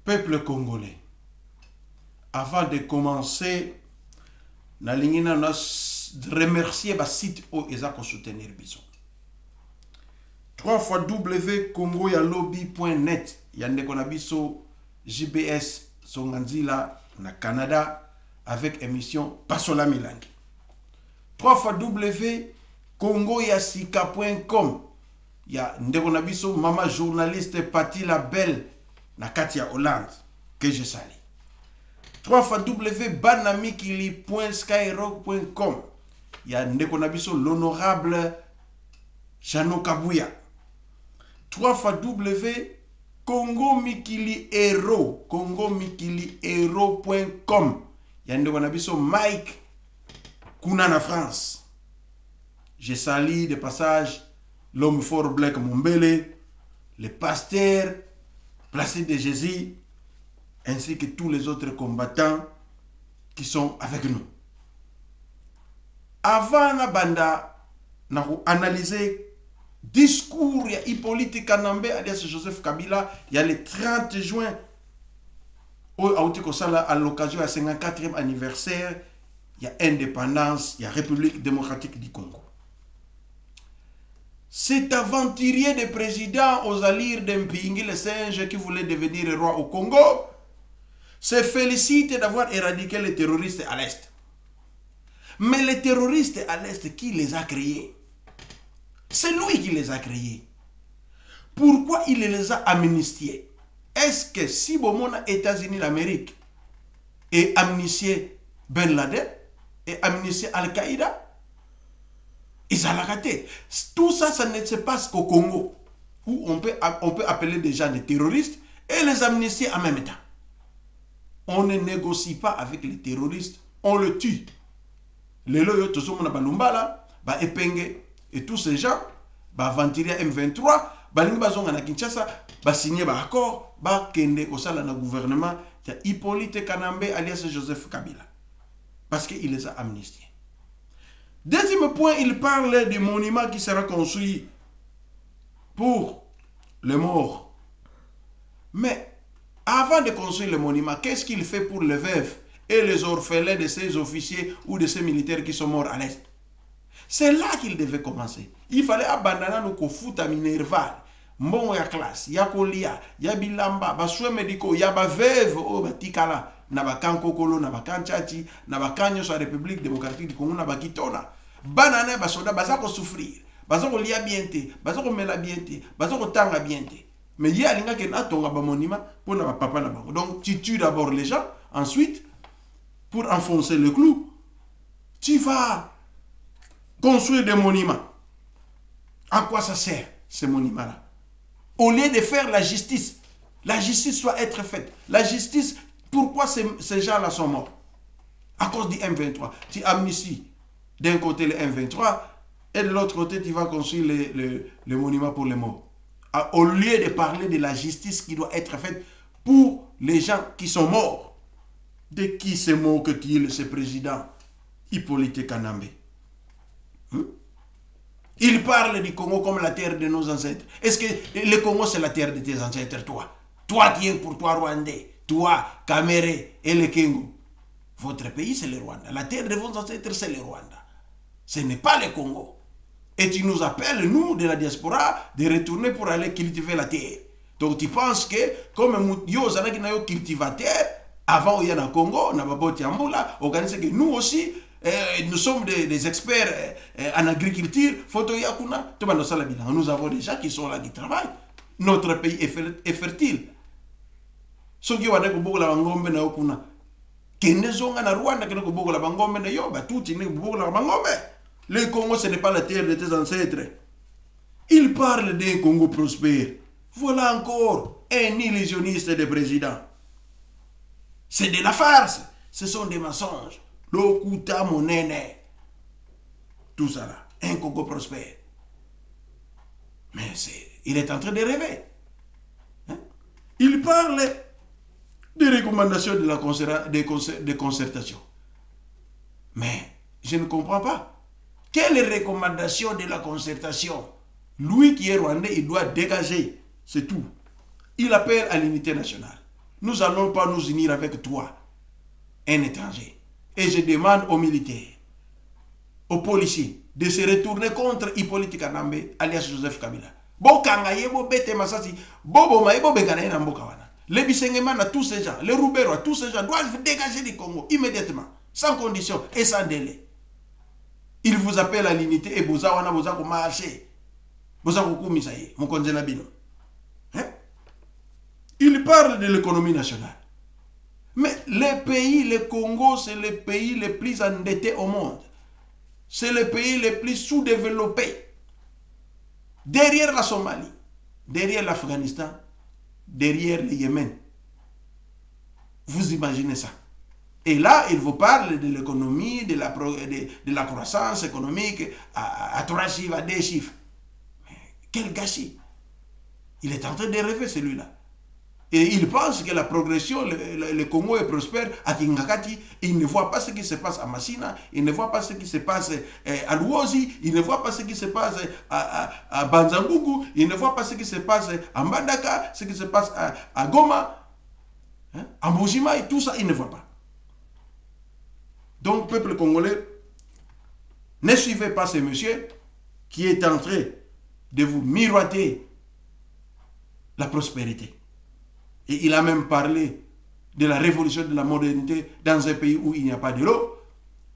Peuple congolais, avant de commencer, na lingina na remercier ba site o eza ko soutenir biso. 3 fois www.congoyalobi.net yandeko na biso JBS Songanzila na Canada avec émission Pasola Milangi. 3 fois www.congoyasika.com ya ndeko na biso mama journaliste Pati Labelle na Katia Hollande que je salue. 3 fois www.banamikili.skyrock.com ya ndeko na biso l'honorable Jano Kabouya. 3 fois www.congomikiliero.com ya ndeko na biso Mike Kuna na France. Je salue de passage l'homme fort Black Mombele, le pasteur Placide de Jésus, ainsi que tous les autres combattants qui sont avec nous. Avant na banda na analyser discours ya Hippolyte Kanambe alias Joseph Kabila, il y a le 30 juin à l'occasion du 54e anniversaire, il y a indépendance, il y a République démocratique du Congo. Cet aventurier de président aux allures d'un Mpingi le singe qui voulait devenir roi au Congo se félicite d'avoir éradiqué les terroristes à l'Est. Mais les terroristes à l'Est, qui les a créés? C'est lui qui les a créés. Pourquoi il les a amnistiés? Est-ce que si Bomona États-Unis d'Amérique et amnistié Ben Laden et amnistié Al-Qaïda, ils ont raté. Tout ça, ça ne se passe qu'au Congo, où on peut appeler des gens des terroristes et les amnistier en même temps. On ne négocie pas avec les terroristes, on le tue. Les loyaux, tout le monde Balumbala, Epenge et tous ces gens, Aventuria M23, Balingi Bazonga na Kinshasa, signé un accord, Kende Osala na gouvernement, Hippolyte Kanambe alias Joseph Kabila. Parce qu'il les a amnistiés. Deuxième point, il parle du monument qui sera construit pour les morts. Mais avant de construire le monument, qu'est-ce qu'il fait pour les veufs et les orphelins de ces officiers ou de ces militaires qui sont morts à l'Est? C'est là qu'il devait commencer. Il fallait abandonner nos kofuta minerval. Mbongo ya classe, ya kolia, ya bilamba, baswe médicaux, ya ba veuve o batikala na bakanko kolo na bakanchachi na bakanyo sa République démocratique du Congo na bakitona. Banane basoda bazako souffrir, bazako lia bienté, bazako mela bienté, bazako tanga bienté. Mais il y a l'inga qui n'a tonga ba monument pour na papa na bango. Donc tu tues d'abord les gens, ensuite pour enfoncer le clou, tu vas construire des monuments. À quoi ça sert ces monuments-là? Au lieu de faire la justice doit être faite. La justice, pourquoi ces gens-là sont morts? À cause du M23. Tu amnisties d'un côté le M23 et de l'autre côté tu vas construire le monument pour les morts. Au lieu de parler de la justice qui doit être faite pour les gens qui sont morts. De qui se moque-t-il ce président Hippolyte Kanambe? Il parle du Congo comme la terre de nos ancêtres. Est-ce que le Congo c'est la terre de tes ancêtres, toi? Toi qui es pour toi Rwandais, toi, Kamere et le Congo. Votre pays c'est le Rwanda. La terre de vos ancêtres c'est le Rwanda. Ce n'est pas le Congo. Et tu nous appelles, nous, de la diaspora, de retourner pour aller cultiver la terre. Donc tu penses que, comme yo zanaki na yo cultivateur, avant il y a le Congo, on a baboti ambola, organisé que nous aussi, nous sommes des experts en agriculture. Nous avons des gens qui sont là, qui travaillent. Notre pays est fertile. Ce qui est na Rwanda, le Congo, ce n'est pas la terre de tes ancêtres. Il parle d'un Congo prospère. Voilà encore un illusionniste de président. C'est de la farce. Ce sont des mensonges. Lokuta monene. Tout ça là. Un Congo prospère. Mais il est en train de rêver. Hein? Il parle des recommandations de la concertation. Mais je ne comprends pas. Quelles recommandations de la concertation? Lui qui est rwandais, il doit dégager. C'est tout. Il appelle à l'unité nationale. nous n'allons pas nous unir avec toi, un étranger. Et je demande aux militaires, aux policiers, de se retourner contre Hippolyte Kanambe, alias Joseph Kabila. Bokanga yebo bete masasi, bobo maebo bekana na mboka wana. Les Bisengemana, tous ces gens, les Roubero, tous ces gens doivent dégager du Congo immédiatement, sans condition et sans délai. Il vous appelle à l'unité et boza wana boza ko marcher. Boza ko kumisa ye, mokonze na bino. Il parle de l'économie nationale. Mais les pays, le Congo, c'est le pays le plus endetté au monde. C'est le pays le plus sous-développé. Derrière la Somalie, derrière l'Afghanistan, derrière le Yémen. Vous imaginez ça. Et là, il vous parle de l'économie, de la croissance économique à 3 chiffres, à 2 chiffres. Mais quel gâchis. Il est en train de rêver celui-là. Et il pense que la progression, le Congo est prospère à Kingakati. Il ne voit pas ce qui se passe à Massina, il ne voit pas ce qui se passe à Luozi, il ne voit pas ce qui se passe à Banzangugu, il ne voit pas ce qui se passe à Mbandaka, ce qui se passe à Goma, à Mbujima, et tout ça, il ne voit pas. Donc, peuple congolais, ne suivez pas ce monsieur qui est en train de vous miroiter la prospérité. Et il a même parlé de la révolution de la modernité dans un pays où il n'y a pas de l'eau,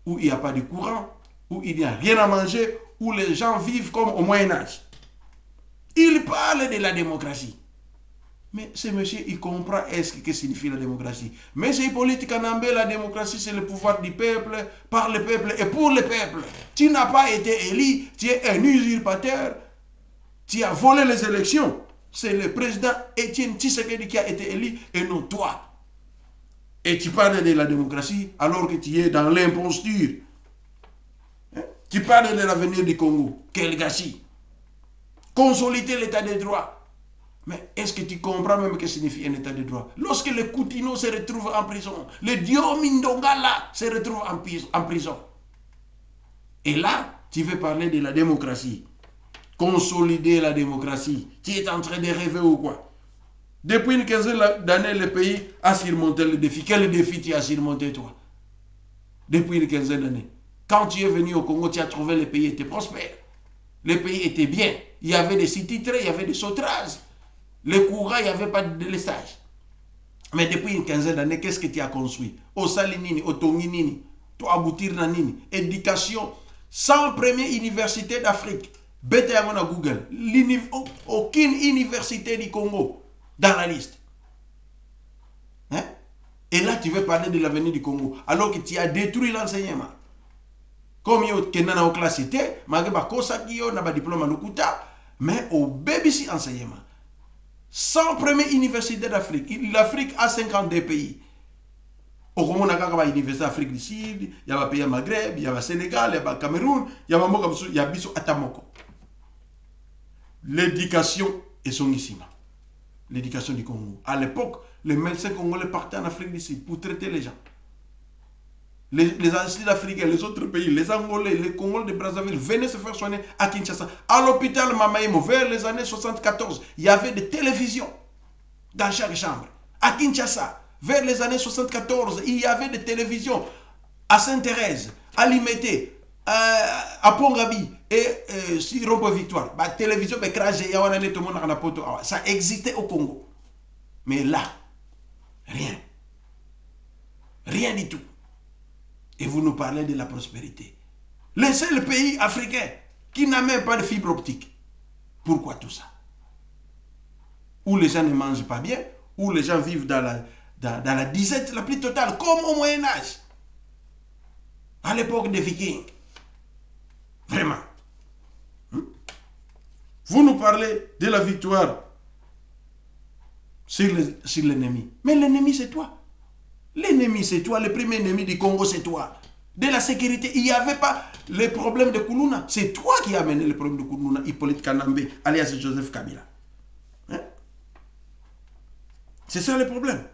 où il n'y a pas de courant, où il n'y a rien à manger, où les gens vivent comme au Moyen-Âge. Il parle de la démocratie. Mais ce monsieur, il comprend ce que signifie la démocratie. Mais c'est politique en la démocratie, c'est le pouvoir du peuple, par le peuple et pour le peuple. Tu n'as pas été élu, tu es un usurpateur, tu as volé les élections. C'est le président Étienne Tshisekedi qui a été élu et non toi. Et tu parles de la démocratie alors que tu es dans l'imposture. Tu parles de l'avenir du Congo. Quel gâchis. Consolider l'état de droit. Mais est-ce que tu comprends même ce que signifie un état de droit? Lorsque le Koutino se retrouve en prison, le Diomindongala se retrouve en prison. Et là, tu veux parler de la démocratie. Consolider la démocratie. Tu es en train de rêver ou quoi? Depuis une quinzaine d'années, le pays a surmonté le défi. Quel défi tu as surmonté, toi? Depuis une quinzaine d'années. Quand tu es venu au Congo, tu as trouvé le pays était prospère. Le pays était bien. Il y avait des sous-titrés, il y avait des sautrages. Le courant, il n'y avait pas de délestage. Mais depuis une quinzaine d'années, qu'est-ce que tu as construit? Au Salinini, au Tonginini, toi aboutir na nini? Éducation, 100 premières universités d'Afrique. Bête à Google. Aucune université du Congo dans la liste. Hein? Et là, tu veux parler de l'avenir du Congo, alors que tu as détruit l'enseignement. Comme il y a une classe, mais au BBC enseignement. 100 premières universités d'Afrique. L'Afrique a 52 pays. Au Congo, il y a l'université d'Afrique du Sud, il y a le pays du Maghreb, il y a le Sénégal, il y a le Cameroun, il y a le Bissau Atamoko. L'éducation est son ici. L'éducation du Congo. À l'époque, les médecins congolais partaient en Afrique du Sud pour traiter les gens. Les Asiatiques africains, les autres pays, les Angolais, les Congolais de Brazzaville venaient se faire soigner à Kinshasa. À l'hôpital Mamaïmo, vers les années 74, il y avait des télévisions dans chaque chambre. À Kinshasa, vers les années 74, il y avait des télévisions à Sainte-Thérèse, à Limete, à Pongabi et sur Rompo-Victoire. La télévision, ça existait au Congo. Mais là, rien. Rien du tout. Et vous nous parlez de la prospérité. Le seul pays africain qui n'a même pas de fibre optique. Pourquoi tout ça? Où les gens ne mangent pas bien, où les gens vivent dans la disette la plus totale, comme au Moyen-Âge. À l'époque des Vikings. Vraiment. Vous nous parlez de la victoire sur l'ennemi. Mais l'ennemi, c'est toi. L'ennemi, c'est toi. Le premier ennemi du Congo, c'est toi. De la sécurité, il n'y avait pas le problème de Koulouna. C'est toi qui as amené le problème de Koulouna, Hippolyte Kanambe, alias Joseph Kabila. Hein? C'est ça le problème.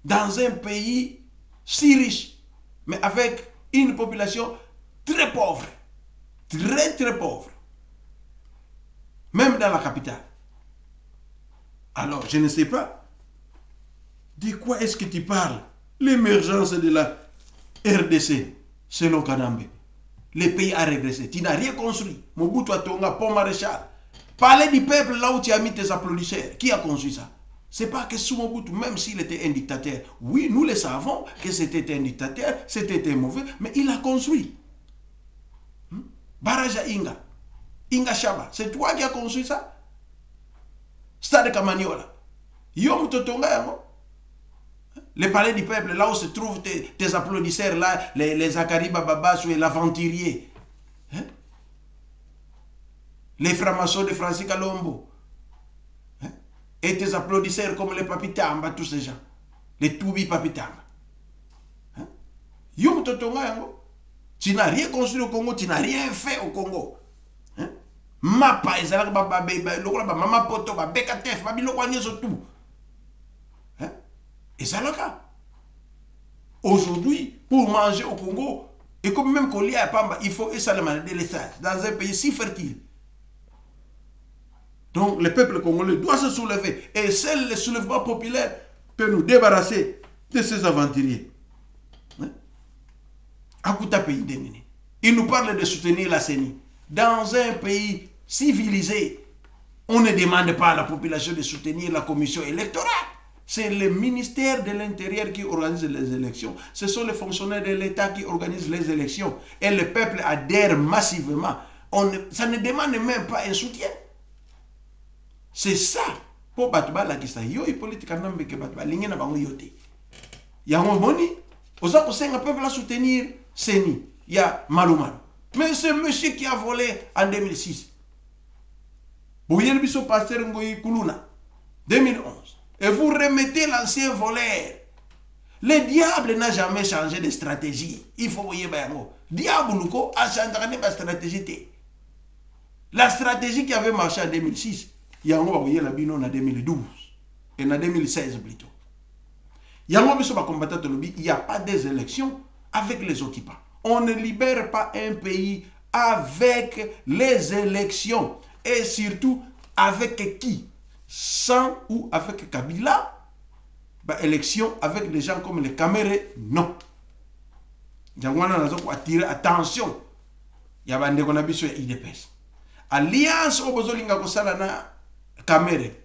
Dans un pays si riche, mais avec une population très pauvre. Très, très pauvre. Même dans la capitale. Alors, je ne sais pas De quoi est-ce que tu parles? L'émergence de la RDC, selon Kanambe. Le pays a régressé. Tu n'as rien construit. Mobutu a Tonga, pont maréchal. Parler du peuple là où tu as mis tes applaudisseurs. Qui a construit ça? C'est pas que sous Mobutu, même s'il était un dictateur. Oui, nous le savons que c'était un dictateur, c'était un mauvais, mais il a construit. Baraja Inga. Inga Shaba. C'est toi qui as construit ça? Stade Kamaniola. Yom Totonga Yango. Le palais du peuple, là où se trouvent tes applaudisseurs, là, les Zakari Bababassou et l'aventurier. Hein? Les francs-maçons de Francis Kalombo. Hein? Et tes applaudisseurs comme les Papitamba, tous ces gens. Les Toubi Papitamba. Hein? Yom Totonga Yango. Tu n'as rien construit au Congo, tu n'as rien fait au Congo. Hein? Mapa, ezalaka mama poto, bekatef, babiloko nyoso tout. Et ça le cas. Aujourd'hui, pour manger au Congo, et comme même qu'on lit à Pamba, il faut essayer de l'essence dans un pays si fertile. Donc le peuple congolais doit se soulever. Et seul le soulèvement populaire peut nous débarrasser de ces aventuriers. Akuta pays déminé. Il nous parle de soutenir la CENI. Dans un pays civilisé, on ne demande pas à la population de soutenir la commission électorale. C'est le ministère de l'Intérieur qui organise les élections. Ce sont les fonctionnaires de l'État qui organisent les élections. Et le peuple adhère massivement. Ça ne demande même pas un soutien. C'est ça. Pour Batouba la kisa yo politique nambe ke Batouba lingi na bango yote. Yango moni, oza kosenga peuple à soutenir Seni. Ya Malumalu. Mais c'est monsieur qui a volé en 2006. Bouyel biso pasteur Ngoyi Kuluna 2011. Et vous remettez l'ancien voleur. Le diable n'a jamais changé de stratégie. Il faut voyer Bayango. Diable a changé de stratégie. La stratégie qui avait marché en 2006, Yango va voyer la bino en 2012. Et en 2016 plutôt. Yango biso ba combattant de lobby, il n'y a pas des élections avec les occupants. On ne libère pas un pays avec les élections. Et surtout, avec qui? Sans ou avec Kabila, bah, élection avec des gens comme les Camérés, non. Jangwana n'a pas attiré attention. Il y a des gens qui ont IDPS. Alliance au Bozolinga Kosalana Caméré,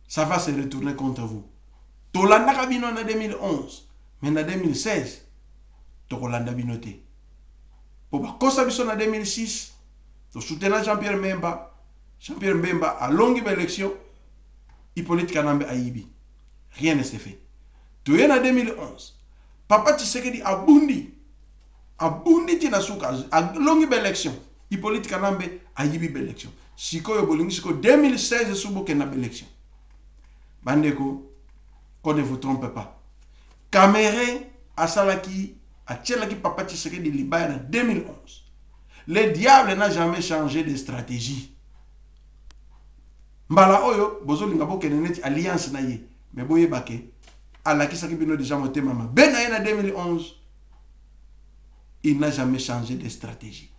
ça va se retourner contre vous. Tolanda Kabino en 2011, mais en 2016, Tolanda Binoté. Pour Kosa Bisson en 2006, tu soutiens Jean-Pierre Mbemba. Jean-Pierre Mbemba a longue élection. Hippolyte Kanambe Aïbi. Rien ne s'est fait. Tu es en 2011. Papa Tshisekedi a Bundi. A Bundi Tinasuka. A longue élection. Hippolyte Kanambe Aïbi élection. Siko Yobolingi Siko 2016 Soubo Kenab élection. Bandeko, qu'on ne vous trompe pas. Caméré a Salaki, a Tchelaki Papa Tshisekedi Libaye en 2011. Le diable n'a jamais changé de stratégie. Mbala oyo bozo linga bokene neti alliance na ye mais boye bake ala kisaki bino déjà moté mama ben en 2011 il n'a jamais changé de stratégie.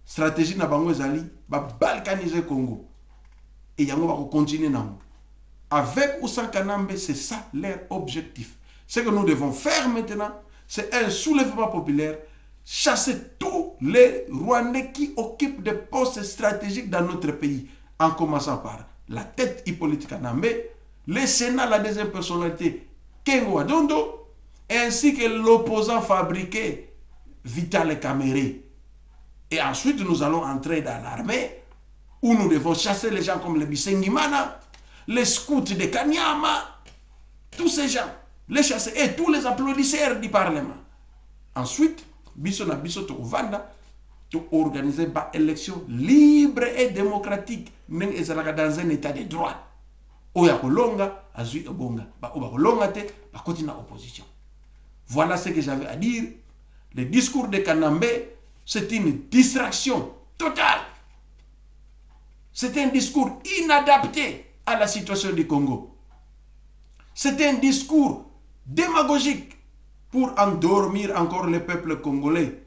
Stratégie na bango ezali ba balkaniser Congo et yango ba continuer nango avec ou sans Kanambe. C'est ça leur objectif. Ce que nous devons faire maintenant, c'est un soulèvement populaire, chasser tous les Rwandais qui occupent des postes stratégiques dans notre pays. En commençant par la tête Hippolyte Kanambe, le Sénat, la deuxième personnalité, Kengo Adondo, ainsi que l'opposant fabriqué Vital Kamere. Et ensuite, nous allons entrer dans l'armée, où nous devons chasser les gens comme les Bisengimana, les scouts de Kanyama, tous ces gens, les chasser, et tous les applaudisseurs du Parlement. Ensuite, Biso na Biso Vanda, organiser une élection libre et démocratique dans un état de droit. Oya kolonga azui obonga ba oba kolonga te ba continue opposition. Voilà ce que j'avais à dire. Le discours de Kanambe, c'est une distraction totale. C'est un discours inadapté à la situation du Congo. C'est un discours démagogique pour endormir encore le peuple congolais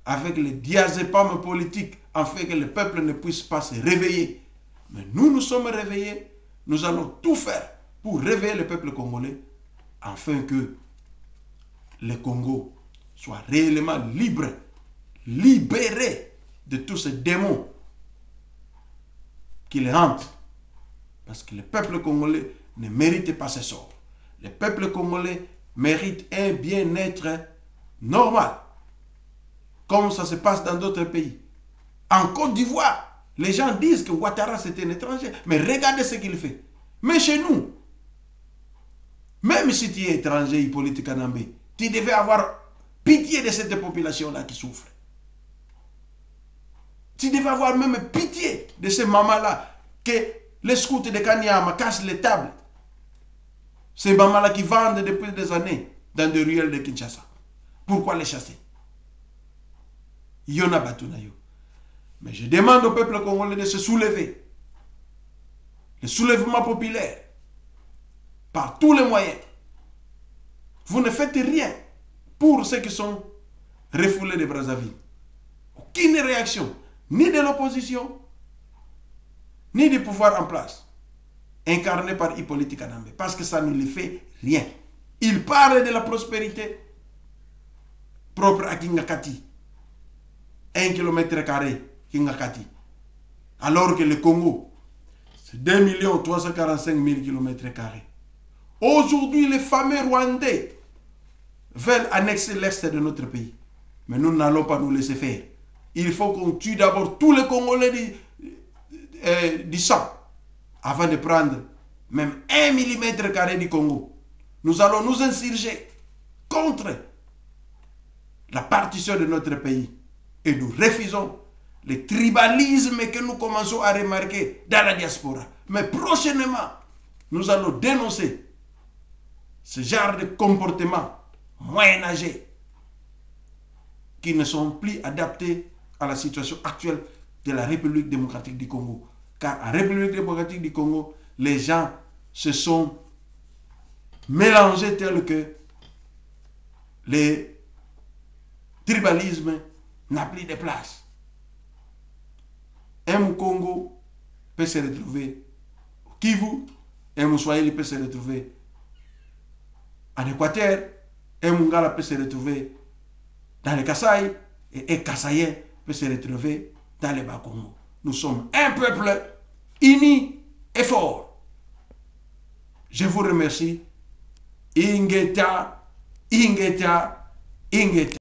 avec les diazépams politiques, afin que le peuple ne puisse pas se réveiller. Mais nous, nous sommes réveillés. Nous allons tout faire pour réveiller le peuple congolais afin que le Congo soit réellement libre, libéré de tous ces démons qui les hantent. Parce que le peuple congolais ne mérite pas ce sort. Le peuple congolais mérite un bien-être normal, comme ça se passe dans d'autres pays. En Côte d'Ivoire, les gens disent que Ouattara c'est un étranger, mais regardez ce qu'il fait. Mais chez nous, même si tu es étranger, Hippolyte Kanambe, tu devais avoir pitié de cette population-là qui souffre. Tu devais avoir même pitié de ces mamans-là que les scouts de Kanyama cassent les tables. Ces mamans-là qui vendent depuis des années dans des ruelles de Kinshasa. Pourquoi les chasser? Yona Batunayo. Mais je demande au peuple congolais de se soulever. Le soulèvement populaire. Par tous les moyens. Vous ne faites rien pour ceux qui sont refoulés de Brazzaville. Aucune réaction, ni de l'opposition, ni du pouvoir en place, incarné par Hippolyte Kanambe, parce que ça ne lui fait rien. Il parle de la prospérité propre à Kingakati. 1 km² Kingakati. Alors que le Congo, c'est 2 345 000 km². Aujourd'hui, les fameux Rwandais veulent annexer l'Est de notre pays. Mais nous n'allons pas nous laisser faire. Il faut qu'on tue d'abord tous les Congolais du sang avant de prendre même 1 mm² du Congo. Nous allons nous insurger contre la partition de notre pays. Et nous refusons le tribalisme que nous commençons à remarquer dans la diaspora. Mais prochainement, nous allons dénoncer ce genre de comportement moyenâgeux qui ne sont plus adaptés à la situation actuelle de la République démocratique du Congo. Car en République démocratique du Congo, les gens se sont mélangés tel que le tribalisme n'a plus de place. Un Mukongo peut se retrouver au Kivu, un Mouswahili peut se retrouver en Équateur, un Mungala peut se retrouver dans le Kasaï, et un Kasaïen peut se retrouver dans le Bas-Congo. Nous sommes un peuple uni et fort. Je vous remercie. Ingeta, Ingeta, Ingeta.